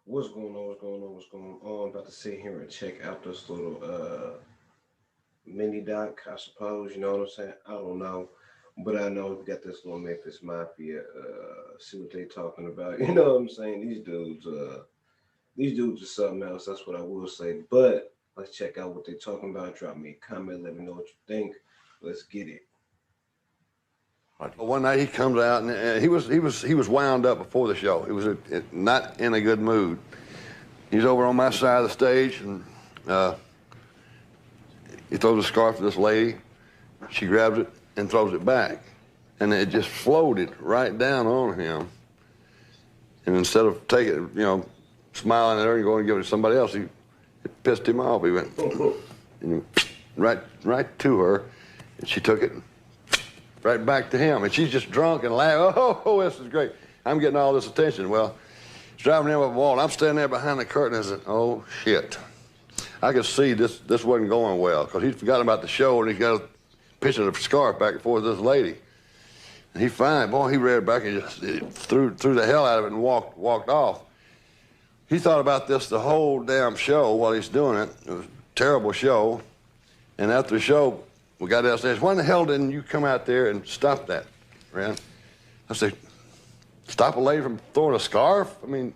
What's going on? What's going on? What's going on? About to sit here and check out this little mini doc, I suppose. You know what I'm saying? I don't know, but I know we got this little Memphis Mafia. See what they talking about. You know what I'm saying? These dudes are something else. That's what I will say. But let's check out what they talking about. Drop me a comment. Let me know what you think. Let's get it. One night he comes out and he was wound up before the show. He was not in a good mood. He's over on my side of the stage and he throws a scarf to this lady. She grabs it and throws it back, and it just floated right down on him. And instead of taking it, smiling at her and going to give it to somebody else, it pissed him off. He went right to her, and she took it. Right back to him, and she's just drunk and laughing. Oh, this is great. I'm getting all this attention. Well, he's driving him up the wall, and I'm standing there behind the curtain. And I said, oh, shit. I could see this wasn't going well, because he'd forgotten about the show, and he's got a picture of the scarf back and forth with this lady. And he read back and just threw the hell out of it and walked off. He thought about this the whole damn show while he's doing it. It was a terrible show. And after the show, we got downstairs. Why in the hell didn't you come out there and stop that, Ren? I said, stop a lady from throwing a scarf? I mean,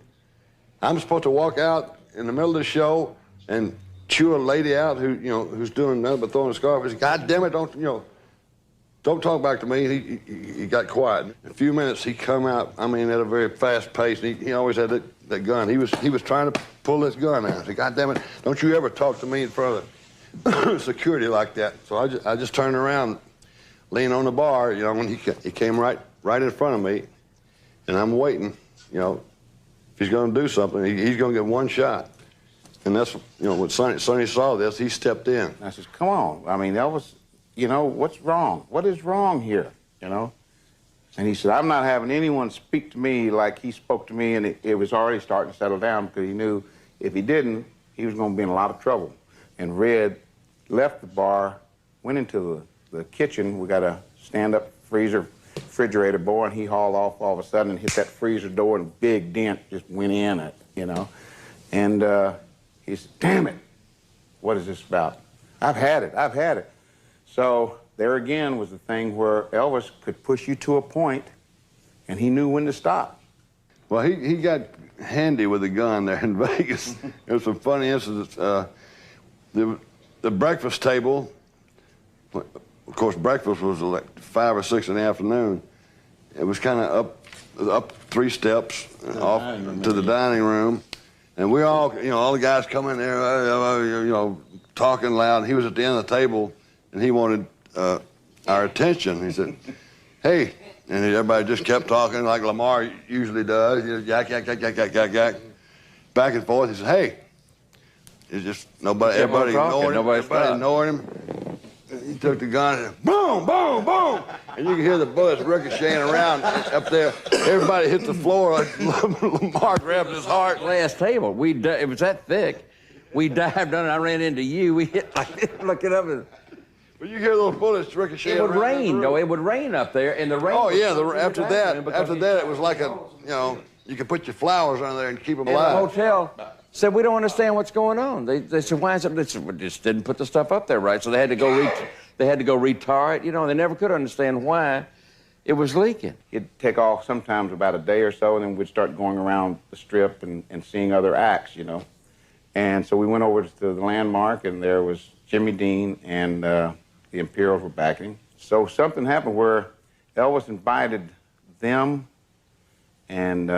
I'm supposed to walk out in the middle of the show and chew a lady out who's doing nothing but throwing a scarf. He said, God damn it, don't talk back to me. He got quiet. In a few minutes, he come out, at a very fast pace. And he always had that gun. He was trying to pull this gun out. I said, God damn it, don't you ever talk to me in front of security like that. So I just turned around, leaned on the bar, when he came right in front of me, and I'm waiting, if he's going to do something, he's going to get one shot. And that's, when Sonny saw this, he stepped in. I said, come on. Elvis, what's wrong? What is wrong here, And he said, I'm not having anyone speak to me like he spoke to me, and it was already starting to settle down because he knew if he didn't, he was going to be in a lot of trouble. And Red left the bar, went into the kitchen. We got a stand-up refrigerator door, and he hauled off all of a sudden and hit that freezer door, and a big dent just went in it, And he said, damn it, what is this about? I've had it. So there again was the thing where Elvis could push you to a point, and he knew when to stop. Well, he got handy with a gun there in Vegas. There was some funny incidents. The breakfast table, of course, breakfast was like 5 or 6 in the afternoon. It was kind of up 3 steps off to the dining room. And we all, all the guys come in there, talking loud. And he was at the end of the table, and he wanted our attention. He said, hey, and everybody just kept talking like Lamar usually does. Yak, yak, yak, yak, yak, yak, yak. Back and forth. He said, hey. It's just everybody ignored him. He took the gun and boom, boom, boom. And you can hear the bullets ricocheting around up there. Everybody hit the floor like Lamar grabbed his heart. Last table, it was that thick. We dived on it. I ran into you. We hit looking up and. But you hear those bullets ricocheting around. It would rain, though. It would rain up there, and the rain. Oh yeah. After that, it was like you could put your flowers on there and keep them alive. And the hotel said, we don't understand what's going on. They said, why is it? They said, we just didn't put the stuff up there right. So they had to go retar it. They never could understand why it was leaking. It'd take off sometimes about a day or so, and then we'd start going around the strip and seeing other acts, And so we went over to the Landmark, and there was Jimmy Dean and the Imperials were backing. So something happened where Elvis invited them, and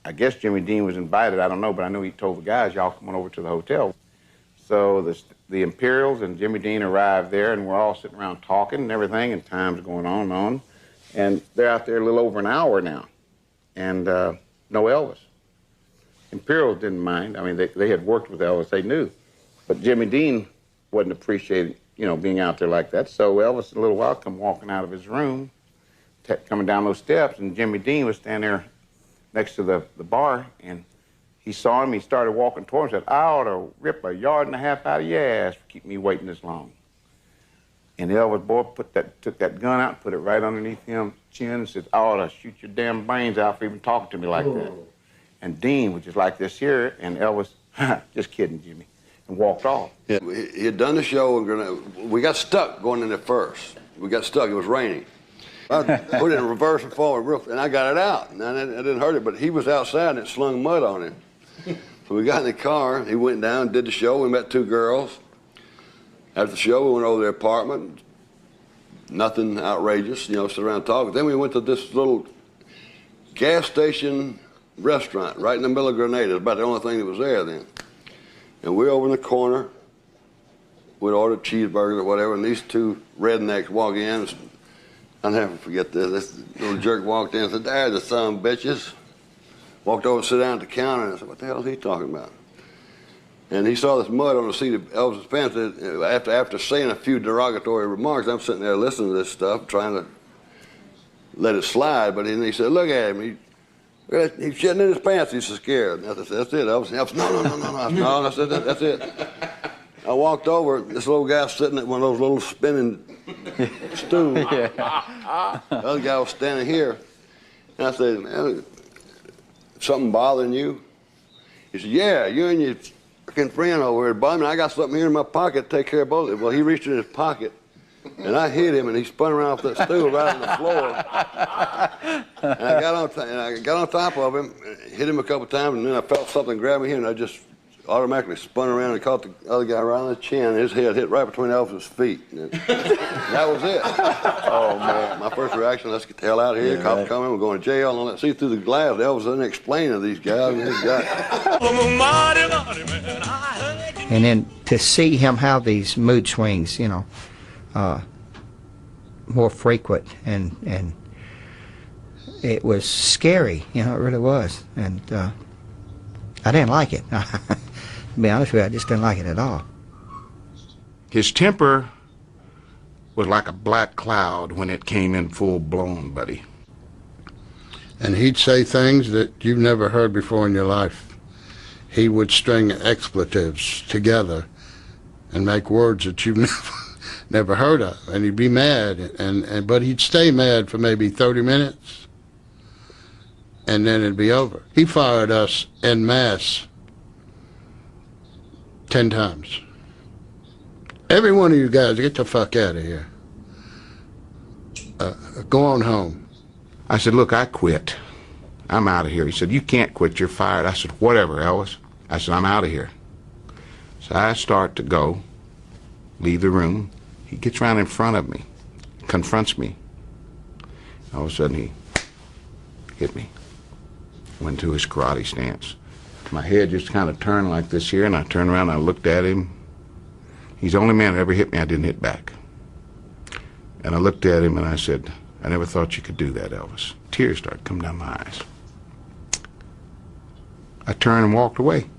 I guess Jimmy Dean was invited, I don't know, but I know he told the guys, y'all come on over to the hotel. So the Imperials and Jimmy Dean arrived there, and we're all sitting around talking and everything, and time's going on and on. And they're out there a little over an hour now, and no Elvis. Imperials didn't mind. They had worked with Elvis, they knew. But Jimmy Dean wasn't appreciating, being out there like that. So Elvis, in a little while, come walking out of his room, coming down those steps, and Jimmy Dean was standing there next to the bar, and he saw him. He started walking towards him and said, I ought to rip 1.5 yards out of your ass for keeping me waiting this long. And Elvis boy took that gun out, put it right underneath him chin, and said, I ought to shoot your damn brains out for even talking to me like that. And Dean was just like this here, and Elvis, just kidding, Jimmy, and walked off. Yeah, he had done the show, and we got stuck going in there first. We got stuck, it was raining. I put it in reverse and forward, and I got it out, and I didn't hurt it, but he was outside and it slung mud on him. So we got in the car, he went down, did the show, we met 2 girls. After the show, we went over to their apartment. Nothing outrageous, you know, sit around talking. Then we went to this little gas station restaurant right in the middle of Grenada. It's about the only thing that was there then. And we're over in the corner. We'd ordered cheeseburgers or whatever, and these 2 rednecks walk in. I'll never forget this. This little jerk walked in and said, "There's the son of bitches." Walked over and sat down at the counter, and I said, "What the hell is he talking about?" And he saw this mud on the seat of Elvis's pants. After saying a few derogatory remarks, I'm sitting there listening to this stuff, trying to let it slide. But then he said, "Look at him. He's shitting in his pants. He's so scared." And I said, "That's it, Elvis." No. I said, "That's it." I walked over. This little guy sitting at one of those little spinning stools. The other guy was standing here. And I said, "Man, something bothering you?" He said, "Yeah, you and your freaking friend over here bothering me. I got something here in my pocket to take care of both of it." Well, he reached in his pocket, and I hit him, and he spun around off that stool right on the floor. And I got on top of him, hit him a couple times, and then I felt something grab me here, and I just automatically spun around and caught the other guy right on the chin, and his head hit right between Elvis's feet. And that was it. Oh, man. My first reaction, let's get the hell out of here. Cops coming, we're going to jail, and all that. See through the glass, Elvis didn't explain to these guys. And then to see him have these mood swings, you know, more frequent, and it was scary, you know, it really was. And I didn't like it. To be honest with you, I just didn't like it at all. His temper was like a black cloud when it came in full blown, buddy. And he'd say things that you've never heard before in your life. He would string expletives together and make words that you've never heard of. And he'd be mad, but he'd stay mad for maybe 30 minutes, and then it'd be over. He fired us en masse 10 times. Every one of you guys, get the fuck out of here. Go on home. I said, "Look, I quit. I'm out of here." He said, "You can't quit, you're fired." I said, "Whatever, Elvis." I said, "I'm out of here." So I start to go, leave the room. He gets around in front of me, confronts me. All of a sudden, he hit me. Went to his karate stance. My head just kind of turned like this here, and I turned around and I looked at him. He's the only man that ever hit me I didn't hit back. And I looked at him and I said, "I never thought you could do that, Elvis." Tears started coming down my eyes. I turned and walked away.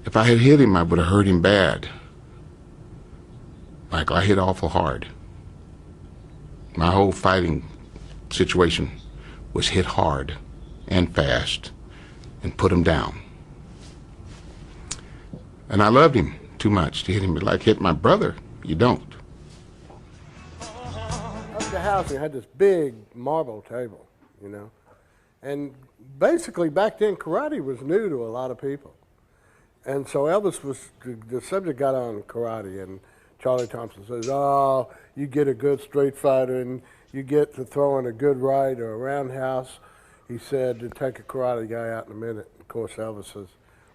If I had hit him, I would have hurt him bad. Like, I hit awful hard. My whole fighting situation was hit hard and fast and put him down. And I loved him too much to hit him like hit my brother. You don't. Up the house, we had this big marble table, you know. And basically back then, karate was new to a lot of people. And so Elvis the subject got on karate, and Charlie Thompson says, "Oh, you get a good street fighter and you get to throw in a good right or a roundhouse." He said, "to take a karate guy out in a minute." Of course, Elvis says,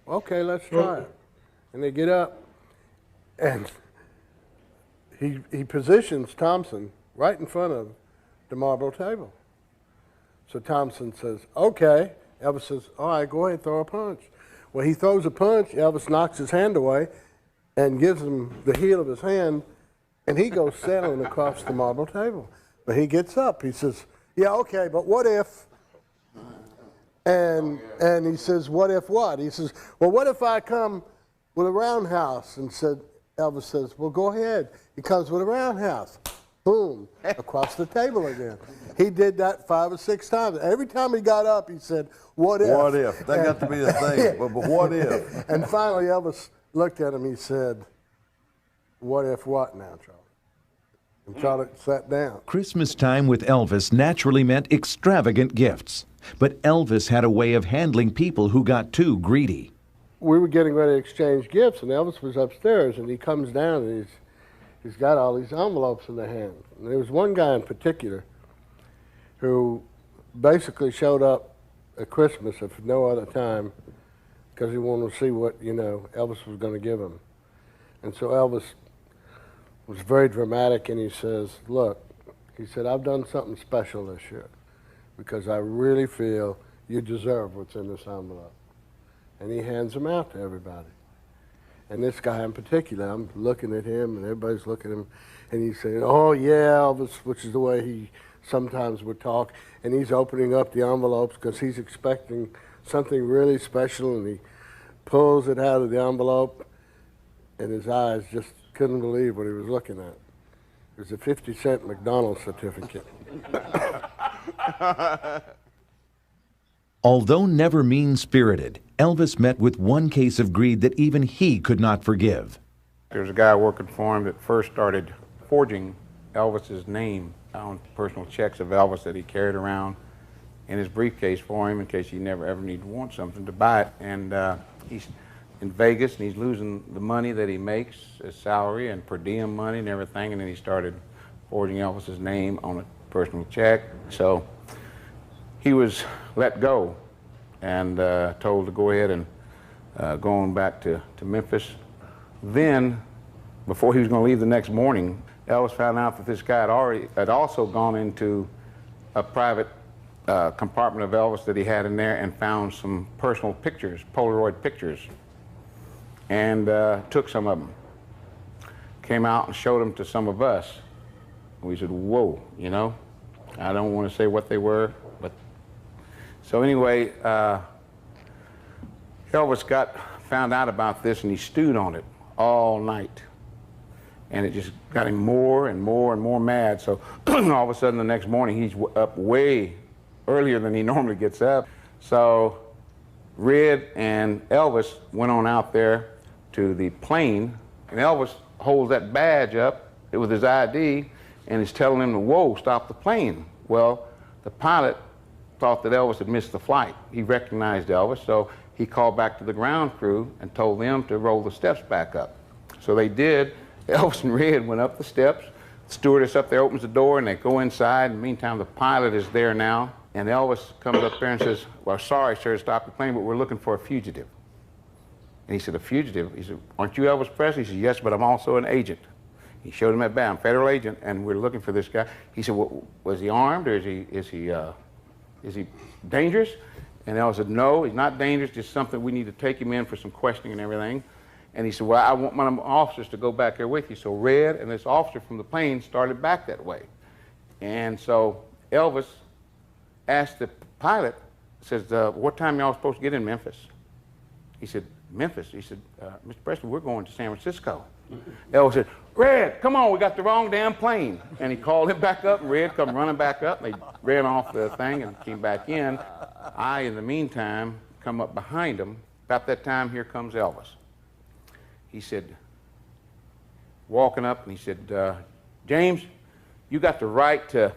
"Okay, let's try it." And they get up, and he positions Thompson right in front of the marble table. So Thompson says, "Okay." Elvis says, "All right, go ahead, throw a punch." Well, he throws a punch, Elvis knocks his hand away and gives him the heel of his hand, and he goes sailing across the marble table. But he gets up, he says, "Yeah, okay, but what if?" And he says, "What if what?" He says, "Well, what if I come with a roundhouse?" And Elvis says, "Well, go ahead." He comes with a roundhouse. Boom, across the table again. He did that 5 or 6 times. Every time he got up, he said, "What if?" What if? That got to be the thing. But what if? And finally, Elvis looked at him. He said, "What if what now, Charlie?" And Charlie sat down. Christmas time with Elvis naturally meant extravagant gifts. But Elvis had a way of handling people who got too greedy. We were getting ready to exchange gifts, and Elvis was upstairs, and he comes down, and he's got all these envelopes in the hand. And there was one guy in particular who basically showed up at Christmas, if no other time, because he wanted to see what, Elvis was going to give him. And so Elvis was very dramatic, and he says, look, he said, I've done something special this year because I really feel you deserve what's in this envelope. And he hands them out to everybody. And this guy in particular, I'm looking at him, and everybody's looking at him, and he's saying, oh, yeah, Elvis, which is the way he sometimes would talk. And he's opening up the envelopes because he's expecting something really special, and he pulls it out of the envelope, and his eyes just couldn't believe what he was looking at. It was a 50-cent McDonald's certificate. Although never mean-spirited, Elvis met with one case of greed that even he could not forgive. There was a guy working for him that first started forging Elvis's name on personal checks of Elvis that he carried around in his briefcase for him in case he never ever need to want something to buy it. And he's in Vegas, and he's losing the money that he makes, his salary and per diem money and everything, and then he started forging Elvis's name on a personal check. So he was let go and told to go ahead and go on back to Memphis. Then, before he was going to leave the next morning, Elvis found out that this guy had also gone into a private compartment of Elvis that he had in there and found some personal pictures, Polaroid pictures, and took some of them. Came out and showed them to some of us. We said, whoa, I don't want to say what they were, but so anyway, Elvis found out about this, and he stewed on it all night. And it just got him more and more and more mad. So all of a sudden the next morning, he's up way earlier than he normally gets up. So Red and Elvis went on out there to the plane, and Elvis holds that badge up with his ID, and is telling him to, whoa, stop the plane. Well, the pilot thought that Elvis had missed the flight. He recognized Elvis, so he called back to the ground crew and told them to roll the steps back up. So they did. Elvis and Red went up the steps. The stewardess up there opens the door, and they go inside. In the meantime, the pilot is there now, and Elvis comes up there and says, well, sorry, sir, to stop the plane, but we're looking for a fugitive. And he said, a fugitive? He said, aren't you Elvis Presley? He said, yes, but I'm also an agent. He showed him that badge, I'm a federal agent, and we're looking for this guy. He said, well, was he armed, or is he dangerous? And Elvis said, no, he's not dangerous, just something we need to take him in for some questioning and everything. And he said, well, I want one of my officers to go back there with you. So Red and this officer from the plane started back that way. And so Elvis asked the pilot, says, what time y'all supposed to get in Memphis? He said, Memphis? He said, Mr. Presley, we're going to San Francisco. Elvis said, Red, come on, we got the wrong damn plane. And he called him back up, and Red come running back up. They ran off the thing and came back in. I, in the meantime, come up behind them. About that time, here comes Elvis. He said, walking up, and he said, James, you got the right to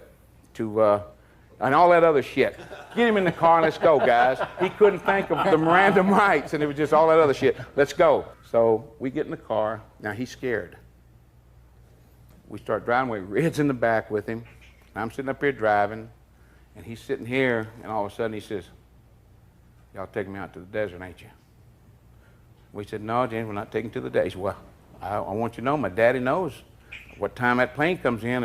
and all that other shit. Get him in the car and let's go, guys. He couldn't think of the Miranda rights, and it was just all that other shit. Let's go. So we get in the car. Now he's scared. We start driving away. Red's in the back with him. I'm sitting up here driving, and he's sitting here, and all of a sudden he says, y'all taking me out to the desert, ain't you? We said, no, James, we're not taking to the desert. He said, well, I want you to know, my daddy knows what time that plane comes in.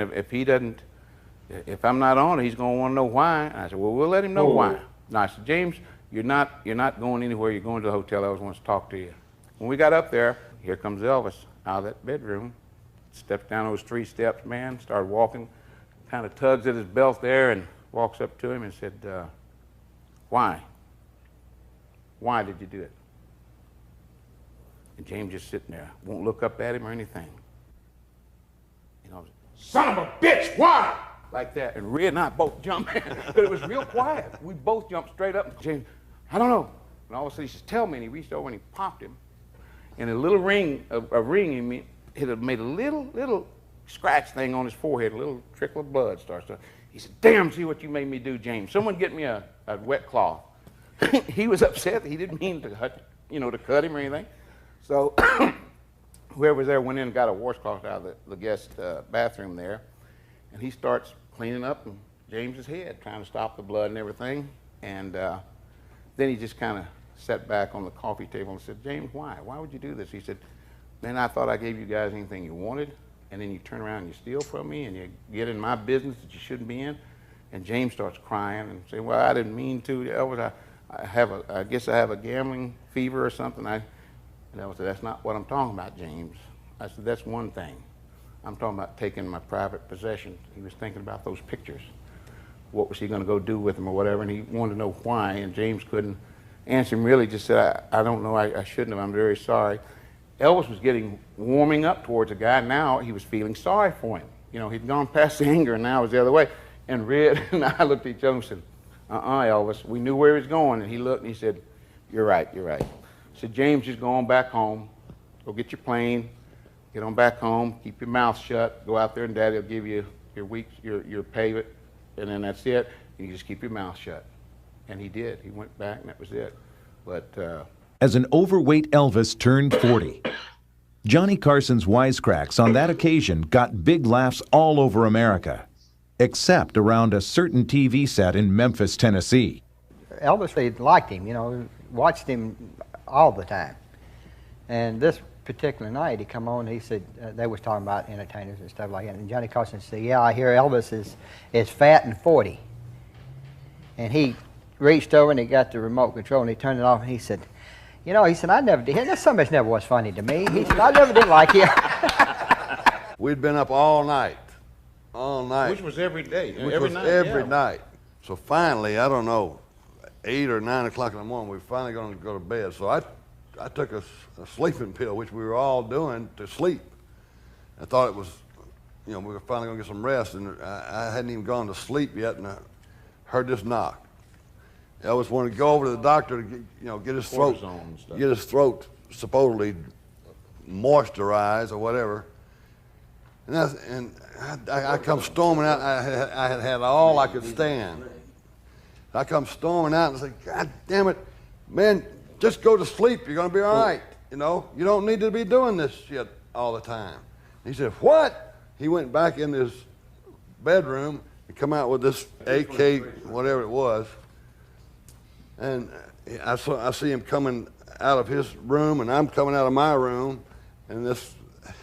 If I'm not on it, he's going to want to know why. And I said, well, we'll let him know why. And I said, James, you're not going anywhere. You're going to the hotel. Elvis wants to talk to you. When we got up there, here comes Elvis out of that bedroom, steps down those 3 steps, man, started walking, kind of tugs at his belt there and walks up to him and said, why? Why did you do it? And James just sitting there, won't look up at him or anything. Son of a bitch, why? Like that. And Red and I both jumped, but it was real quiet. We both jumped straight up. And James, I don't know. And all of a sudden he says, tell me. And he reached over and he popped him. And a little ring, it had made a little scratch thing on his forehead, a little trickle of blood starts to. He said, damn, see what you made me do, James. Someone get me a wet cloth. He was upset. He didn't mean to cut him or anything. So whoever was there went in and got a washcloth out of the guest bathroom there, and he starts cleaning up James's head, trying to stop the blood and everything. And then he just kind of sat back on the coffee table and said, James, why? Why would you do this? He said, man, I thought I gave you guys anything you wanted, and then you turn around and you steal from me and you get in my business that you shouldn't be in. And James starts crying and saying, well, I didn't mean to. Elvis, I guess I have a gambling fever or something. And Elvis said, that's not what I'm talking about, James. I said, that's one thing. I'm talking about taking my private possessions. He was thinking about those pictures. What was he going to go do with them or whatever, and he wanted to know why, and James couldn't answer him, really just said, I don't know, I shouldn't have, I'm very sorry. Elvis was warming up towards the guy. Now he was feeling sorry for him. You know, he'd gone past the anger, and now it was the other way. And Red and I looked at each other and said, Elvis, we knew where he was going. And he looked and he said, you're right, you're right. I said, James, just go on back home, go get your plane, get on back home, keep your mouth shut, go out there and Daddy will give you your pay, and then that's it. And you just keep your mouth shut. And he did. He went back and that was it. But as an overweight Elvis turned 40, Johnny Carson's wisecracks on that occasion got big laughs all over America, except around a certain TV set in Memphis, Tennessee. Elvis, they liked him, you know, watched him all the time. And this particular night, he come on, he said, they was talking about entertainers and stuff like that, and Johnny Carson said, yeah, I hear Elvis is fat and 40. And he reached over and he got the remote control and he turned it off and he said, you know, he said, I never did, that somebody never was funny to me. He said, I never did like him. We'd been up all night. Which was every day. Every night. So finally, I don't know, 8 or 9 o'clock in the morning, we were finally going to go to bed. So I took a sleeping pill, which we were all doing to sleep. I thought it was, you know, we were finally going to get some rest, and I hadn't even gone to sleep yet, and I heard this knock. Elvis wanted to go over to the doctor to get his throat supposedly moisturized or whatever. And I come storming out. I had all I could stand. I come storming out and say, God damn it, man, just go to sleep. You're going to be all right. You know, you don't need to be doing this shit all the time. He said, what? He went back in his bedroom and come out with this AK, whatever it was. And I see him coming out of his room, and I'm coming out of my room, and this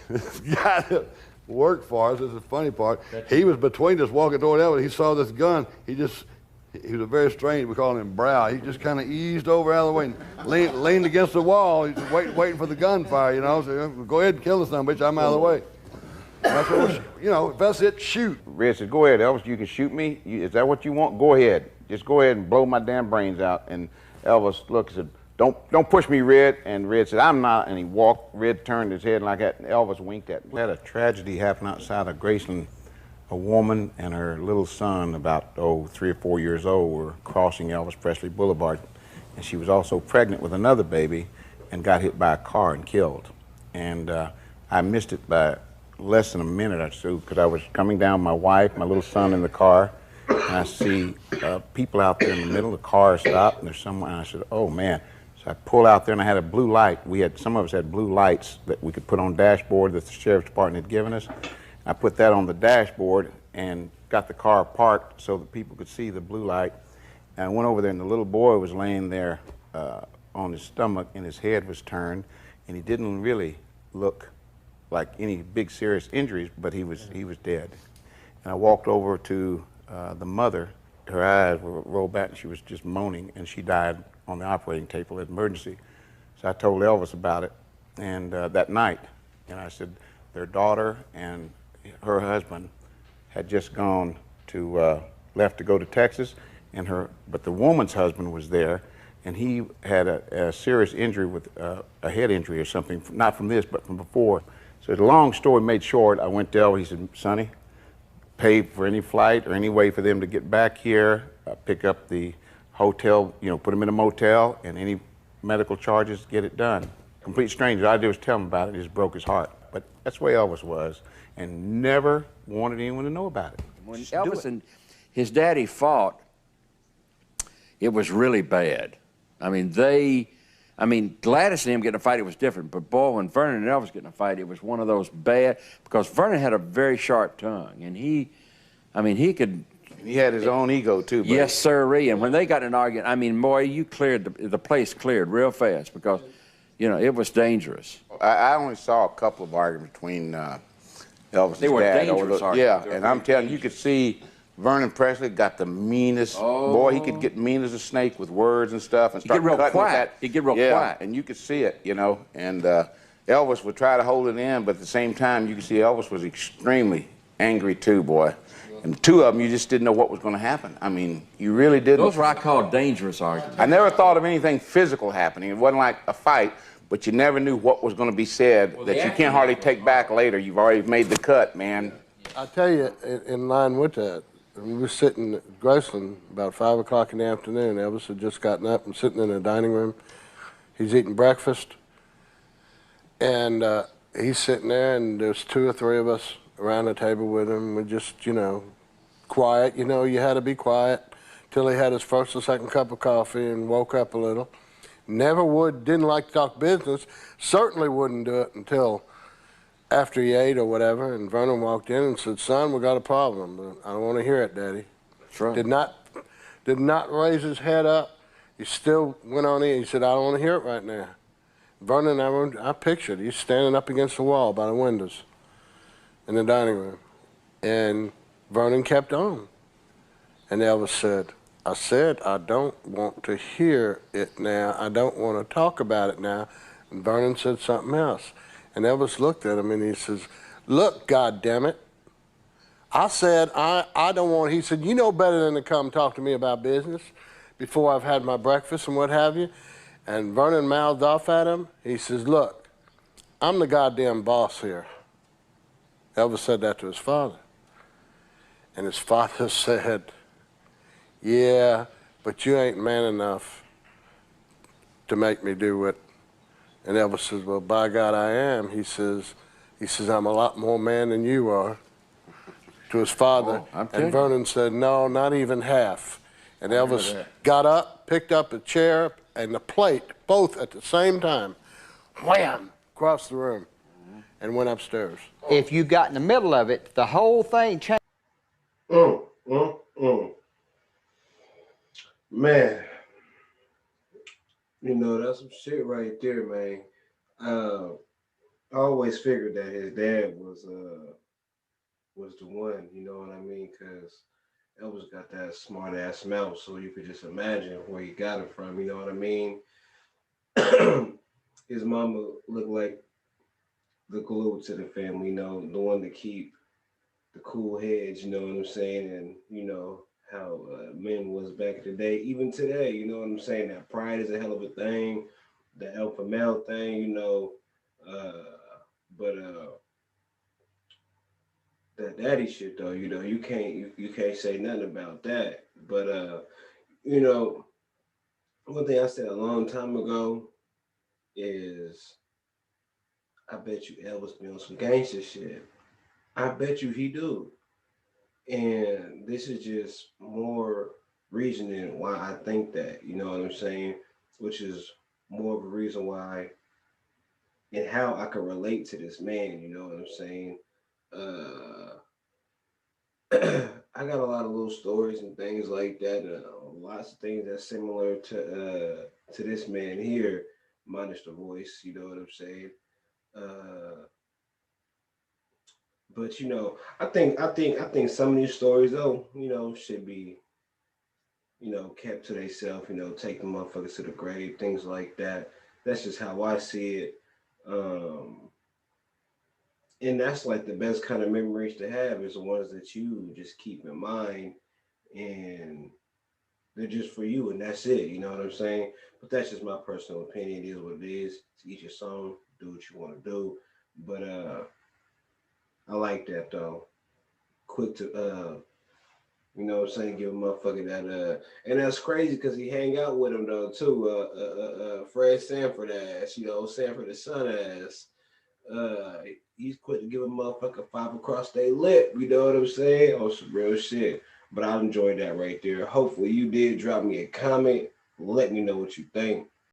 guy that worked for us, this is the funny part, he was between us walking toward Elvis. He saw this gun. He was a very strange, we call him Brow. He just kind of eased over out of the way and leaned against the wall. He's waiting for the gunfire, you know. So go ahead and kill the son of a bitch, I'm out of the way. That's what you know, if that's it, shoot. Red said, go ahead, Elvis, you can shoot me. Is that what you want? Go ahead. Just go ahead and blow my damn brains out. And Elvis looked and said, don't push me, Red. And Red said, I'm not. And he walked. Red turned his head like that, and Elvis winked at me. We had a tragedy happen outside of Graceland. A woman and her little son, about 3 or 4 years old, were crossing Elvis Presley Boulevard. And she was also pregnant with another baby and got hit by a car and killed. And I missed it by less than a minute or two because I was coming down, my wife, my little son in the car, and I see people out there in the middle. The car stopped, and there's someone. And I said, "Oh man!" So I pulled out there, and I had a blue light. Some of us had blue lights that we could put on dashboard that the sheriff's department had given us. I put that on the dashboard and got the car parked so that people could see the blue light. And I went over there, and the little boy was laying there on his stomach, and his head was turned, and he didn't really look like any big serious injuries, but he was dead. And I walked over to the mother. Her eyes were rolled back, and she was just moaning, and she died on the operating table at emergency. So I told Elvis about it, and that night, and I said their daughter and her husband had just gone to left to go to Texas, but the woman's husband was there, and he had a serious injury with a head injury or something, not from this, but from before. So the long story made short, I went to Elvis. He said, Sonny, pay for any flight or any way for them to get back here, pick up the hotel, put them in a motel, and any medical charges, get it done. Complete stranger. All I did was tell him about it. It just broke his heart. But that's the way Elvis was, and never wanted anyone to know about it. When Elvis and his daddy fought, it was really bad. I mean, Gladys and him getting a fight, it was different. But boy, when Vernon and Elvis getting a fight, it was one of those bad, because Vernon had a very sharp tongue, and he could. He had his own ego too. Buddy. Yes, sirree. And when they got in an argument, I mean, boy, you cleared the place cleared real fast, because, you know, it was dangerous. I only saw a couple of arguments between Elvis They and were Dad. dangerous arguments. Yeah, They were and I'm very telling you, you could see Vernon Presley got the meanest. Oh. Boy, he could get mean as a snake with words and stuff, and He'd start get real cutting quiet. with that. He'd get real yeah, quiet. and you could see it, you know. And Elvis would try to hold it in, but at the same time, you could see Elvis was extremely angry too, boy. And the two of them, you just didn't know what was going to happen. I mean, you really didn't. Those were I call dangerous arguments. I never thought of anything physical happening. It wasn't like a fight, but you never knew what was going to be said that you can't hardly take back later. You've already made the cut, man. I tell you, in line with that, we were sitting at Graceland about 5 o'clock in the afternoon. Elvis had just gotten up and sitting in the dining room. He's eating breakfast, and he's sitting there, and there's 2 or 3 of us around the table with him. We're just, you know, quiet. You know, you had to be quiet till he had his first or second cup of coffee and woke up a little. Didn't like to talk business. Certainly wouldn't do it until after he ate or whatever. And Vernon walked in and said, "Son, we got a problem, but I don't want to hear it, Daddy." That's right. Did not raise his head up. He still went on in. He said, "I don't want to hear it right now." Vernon, I pictured, he's standing up against the wall by the windows in the dining room. And Vernon kept on. And Elvis said, I don't want to hear it now. I don't want to talk about it now." And Vernon said something else. And Elvis looked at him and he says, "Look, goddammit, I said I don't want," he said, "you know better than to come talk to me about business before I've had my breakfast and what have you." And Vernon mouthed off at him. He says, "Look, I'm the goddamn boss here." Elvis said that to his father. And his father said, "Yeah, but you ain't man enough to make me do it." And Elvis says, "Well, by God, I am." He says, "I'm a lot more man than you are," to his father. And Vernon said, "No, not even half." And Elvis got up, picked up a chair and the plate, both at the same time, wham, across the room, and went upstairs. If you got in the middle of it, the whole thing changed. Man, you know, that's some shit right there, man. I always figured that his dad was the one, you know what I mean? Because Elvis got that smart ass mouth, so you could just imagine where he got it from, you know what I mean? His mama looked like the glue to the family, you know, the one to keep the cool heads, you know what I'm saying? And, you know, how men was back in the day, even today, you know what I'm saying? That pride is a hell of a thing, the alpha male thing, you know, but that daddy shit though, you know, you can't say nothing about that. But you know, one thing I said a long time ago is I bet you Elvis be on some gangster shit. I bet you he do. And this is just more reasoning why I think that, you know what I'm saying? Which is more of a reason why and how I can relate to this man, you know what I'm saying? Uh I got a lot of little stories and things like that, lots of things that's similar to this man here, minus the voice, you know what I'm saying? Uh but you know, I think some of these stories though, you know, should be, you know, kept to themselves, you know, take the motherfuckers to the grave, things like that. That's just how I see it. Um, and that's like the best kind of memories to have is the ones that you just keep in mind and they're just for you and that's it, you know what I'm saying? But that's just my personal opinion. It is what it is. To each your song, do what you want to do. But I like that though. Quick to you know what I'm saying? Give a motherfucker that and that's crazy because he hang out with him though too. Fred Sanford ass, you know, Sanford the son ass. He's quick to give a motherfucker 5 across their lip, you know what I'm saying? On some real shit. But I enjoyed that right there. Hopefully you did drop me a comment. Let me know what you think.